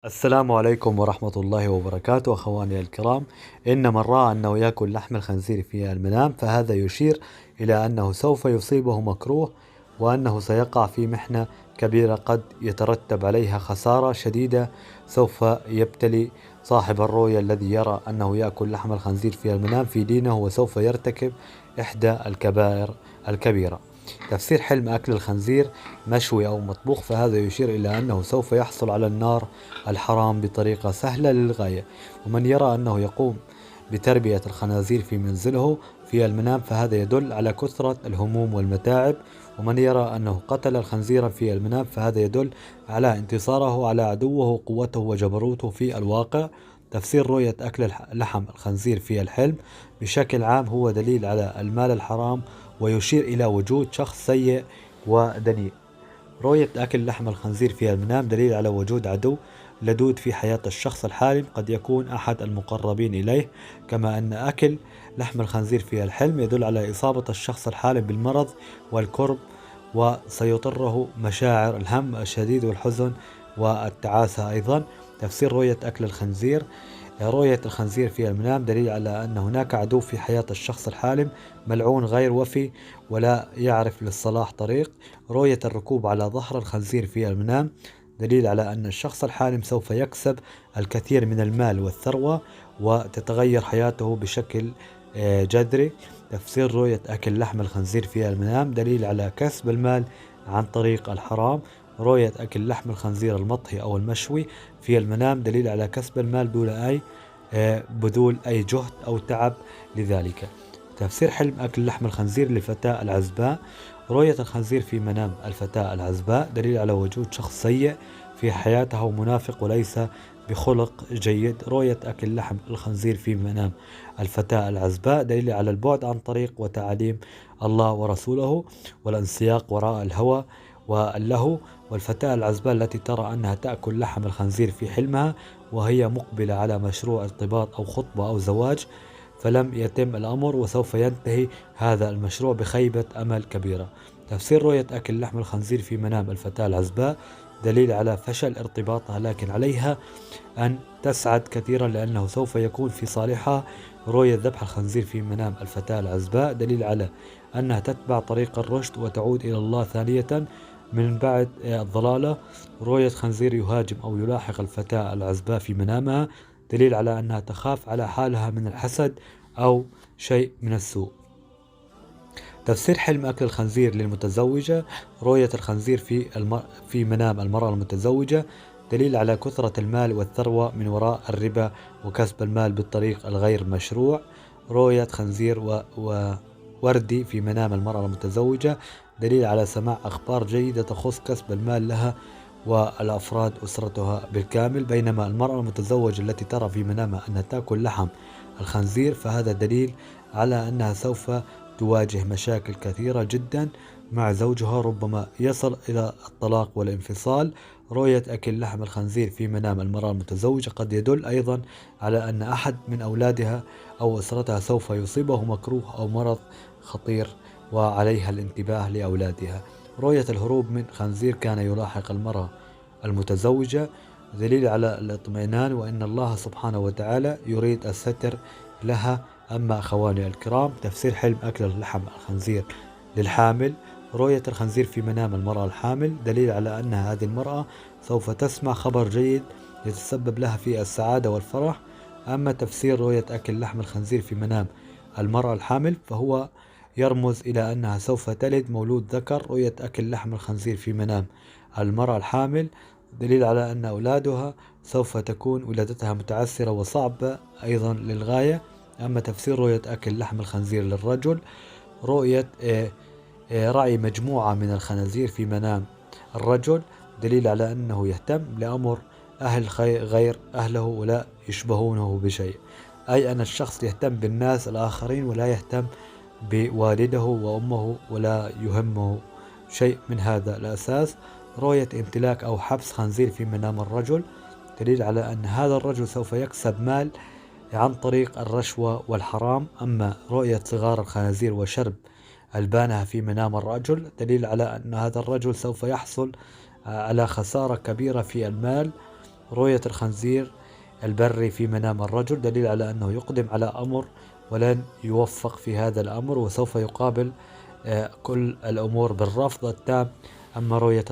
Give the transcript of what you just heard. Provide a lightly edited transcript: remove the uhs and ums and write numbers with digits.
السلام عليكم ورحمة الله وبركاته أخواني الكرام. إن من رأى أنه يأكل لحم الخنزير في المنام فهذا يشير إلى أنه سوف يصيبه مكروه، وأنه سيقع في محنة كبيرة قد يترتب عليها خسارة شديدة. سوف يبتلي صاحب الرؤيا الذي يرى أنه يأكل لحم الخنزير في المنام في دينه، وسوف يرتكب إحدى الكبائر الكبيرة. تفسير حلم أكل الخنزير مشوي أو مطبوخ، فهذا يشير إلى أنه سوف يحصل على النار الحرام بطريقة سهلة للغاية. ومن يرى أنه يقوم بتربية الخنازير في منزله في المنام فهذا يدل على كثرة الهموم والمتاعب. ومن يرى أنه قتل الخنزير في المنام فهذا يدل على انتصاره على عدوه وقوته وجبروته في الواقع. تفسير رؤية أكل لحم الخنزير في الحلم بشكل عام هو دليل على المال الحرام، ويشير إلى وجود شخص سيء ودنيء. رؤية أكل لحم الخنزير في المنام دليل على وجود عدو لدود في حياة الشخص الحالم، قد يكون أحد المقربين إليه. كما أن أكل لحم الخنزير في الحلم يدل على إصابة الشخص الحالم بالمرض والكرب، وسيضره مشاعر الهم الشديد والحزن والتعاسة أيضا. تفسير رؤية أكل الخنزير: رؤية الخنزير في المنام دليل على أن هناك عدو في حياة الشخص الحالم، ملعون غير وفي ولا يعرف للصلاح طريق. رؤية الركوب على ظهر الخنزير في المنام دليل على أن الشخص الحالم سوف يكسب الكثير من المال والثروة، وتتغير حياته بشكل جذري. تفسير رؤية أكل لحم الخنزير في المنام دليل على كسب المال عن طريق الحرام. رؤية أكل لحم الخنزير المطهي أو المشوي في المنام دليل على كسب المال دون أي بذول أي جهد أو تعب لذلك. تفسير حلم أكل لحم الخنزير للفتاة العزباء: رؤية الخنزير في منام الفتاة العزباء دليل على وجود شخص سيء في حياتها ومنافق وليس بخلق جيد. رؤية أكل لحم الخنزير في منام الفتاة العزباء دليل على البعد عن طريق وتعاليم الله ورسوله والانسياق وراء الهوى واللهو. والفتاة العزباء التي ترى أنها تأكل لحم الخنزير في حلمها وهي مقبلة على مشروع ارتباط أو خطبة أو زواج، فلم يتم الأمر وسوف ينتهي هذا المشروع بخيبة أمل كبيرة. تفسير رؤية أكل لحم الخنزير في منام الفتاة العزباء دليل على فشل ارتباطها، لكن عليها أن تسعد كثيرا لأنه سوف يكون في صالحها. رؤية ذبح الخنزير في منام الفتاة العزباء دليل على أنها تتبع طريق الرشد وتعود إلى الله ثانية من بعد الضلالة. رؤية خنزير يهاجم أو يلاحق الفتاة العزباء في منامها دليل على أنها تخاف على حالها من الحسد أو شيء من السوء. تفسير حلم أكل الخنزير للمتزوجة: رؤية الخنزير في منام المرأة المتزوجة دليل على كثرة المال والثروة من وراء الربا وكسب المال بالطريق الغير مشروع. رؤية خنزير ووردي في منام المرأة المتزوجة دليل على سماع أخبار جيدة تخص كسب المال لها والأفراد أسرتها بالكامل. بينما المرأة المتزوجة التي ترى في منامها أنها تأكل لحم الخنزير فهذا دليل على أنها سوف تواجه مشاكل كثيرة جدا مع زوجها، ربما يصل إلى الطلاق والانفصال. رؤية أكل لحم الخنزير في منام المرأة المتزوجة قد يدل أيضا على أن أحد من أولادها أو أسرتها سوف يصيبه مكروه أو مرض خطير، وعليها الانتباه لأولادها. رؤية الهروب من خنزير كان يلاحق المرأة المتزوجة دليل على الاطمئنان وأن الله سبحانه وتعالى يريد الستر لها. أما أخواني الكرام، تفسير حلم أكل لحم الخنزير للحامل: رؤية الخنزير في منام المرأة الحامل دليل على أن هذه المرأة سوف تسمع خبر جيد يتسبب لها في السعادة والفرح. أما تفسير رؤية أكل لحم الخنزير في منام المرأة الحامل فهو يرمز إلى أنها سوف تلد مولود ذكر. رؤية أكل لحم الخنزير في منام المرأة الحامل دليل على أن أولادها سوف تكون ولادتها متعسرة وصعبة أيضا للغاية. أما تفسير رؤية أكل لحم الخنزير للرجل: رؤية رعي مجموعة من الخنازير في منام الرجل دليل على أنه يهتم لأمر أهل غير أهله ولا يشبهونه بشيء، أي أن الشخص يهتم بالناس الآخرين ولا يهتم بوالده وأمه ولا يهمه شيء من هذا الأساس. رؤية امتلاك أو حبس خنزير في منام الرجل دليل على أن هذا الرجل سوف يكسب مال عن طريق الرشوة والحرام. أما رؤية صغار الخنازير وشرب ألبانها في منام الرجل دليل على أن هذا الرجل سوف يحصل على خسارة كبيرة في المال رؤية الخنزير البري في منام الرجل دليل على أنه يقدم على أمر ولن يوفق في هذا الأمر، وسوف يقابل كل الأمور بالرفض التام. أما رؤية